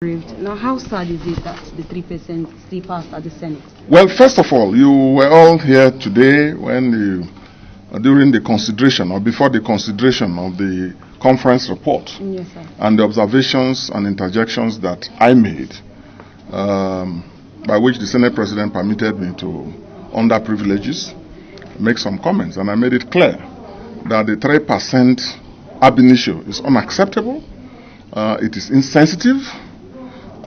Now, how sad is it that the 3% still passed at the Senate? Well, first of all, you were all here today during the consideration or before the consideration of the conference report. Yes, sir. And the observations and interjections that I made, by which the Senate President permitted me to, under privileges, make some comments. And I made it clear that the 3% ab initio is unacceptable, it is insensitive,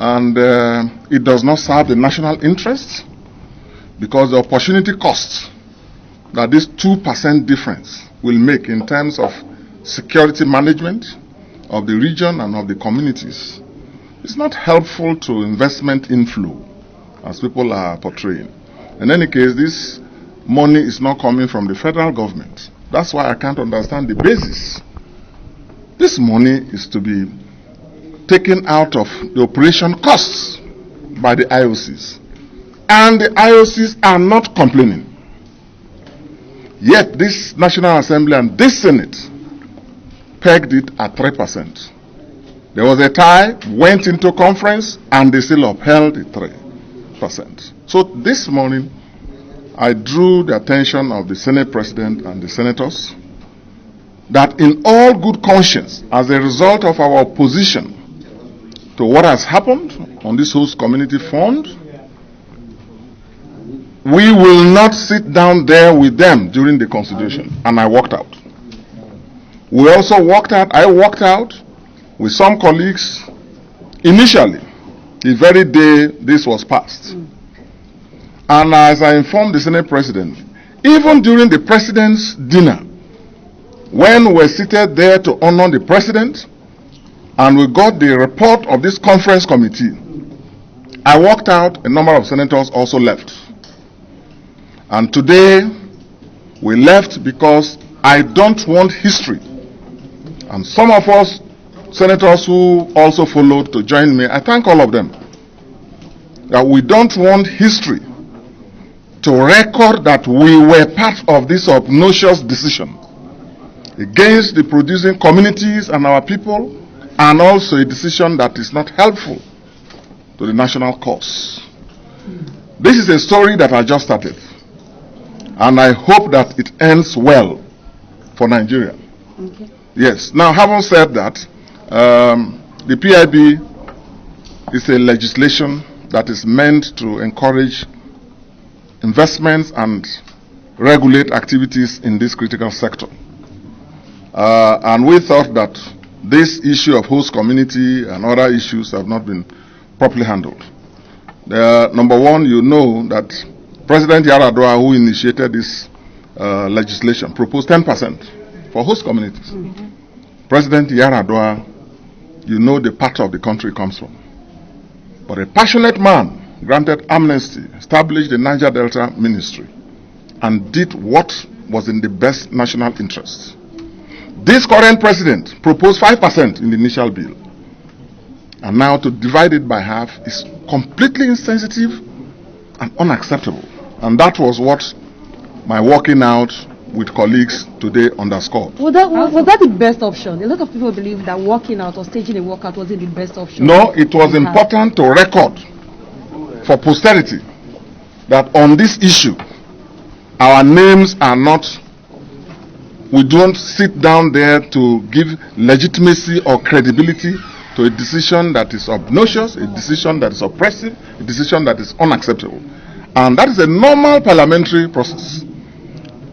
and it does not serve the national interest, because the opportunity cost that this 2% difference will make in terms of security management of the region and of the communities is not helpful to investment inflow, as people are portraying. In any case, this money is not coming from the federal government. That's why I can't understand the basis. This money is to be taken out of the operation costs by the IOCs. And the IOCs are not complaining. Yet this National Assembly and this Senate pegged it at 3%. There was a tie, went into conference, and they still upheld the 3%. So this morning, I drew the attention of the Senate President and the senators that in all good conscience, as a result of our opposition to what has happened on this host community fund, we will not sit down there with them during the consideration. And I walked out. We also walked out, I walked out with some colleagues initially, the very day this was passed. And as I informed the Senate President, even during the President's dinner, when we were seated there to honor the President, and we got the report of this conference committee, I walked out, a number of senators also left. And today, we left because I don't want history. And some of us, senators who also followed to join me, I thank all of them, that we don't want history to record that we were part of this obnoxious decision against the producing communities and our people, and also a decision that is not helpful to the national cause. This is a story that I just started, and I hope that it ends well for Nigeria. Okay. Yes. Now, having said that, the PIB is a legislation that is meant to encourage investments and regulate activities in this critical sector. And we thought that this issue of host community and other issues have not been properly handled. Number one, you know that President Yar'Adua, who initiated this legislation, proposed 10% for host communities. President Yar'Adua, you know the part of the country comes from. But a passionate man granted amnesty, established the Niger Delta Ministry, and did what was in the best national interest. This current president proposed 5% in the initial bill. And now to divide it by half is completely insensitive and unacceptable. And that was what my walking out with colleagues today underscored. Was that the best option? A lot of people believe that walking out or staging a walkout wasn't the best option. No, it was important to record for posterity that on this issue, our names are not, we don't sit down there to give legitimacy or credibility to a decision that is obnoxious, a decision that is oppressive, a decision that is unacceptable. And that is a normal parliamentary process.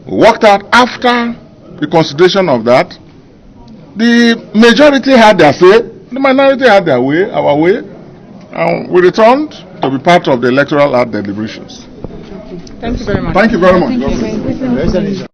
We worked out after the consideration of that. The majority had their say, the minority had their way, our way, and we returned to be part of the Electoral Act deliberations. Thank you very much. Thank you very much.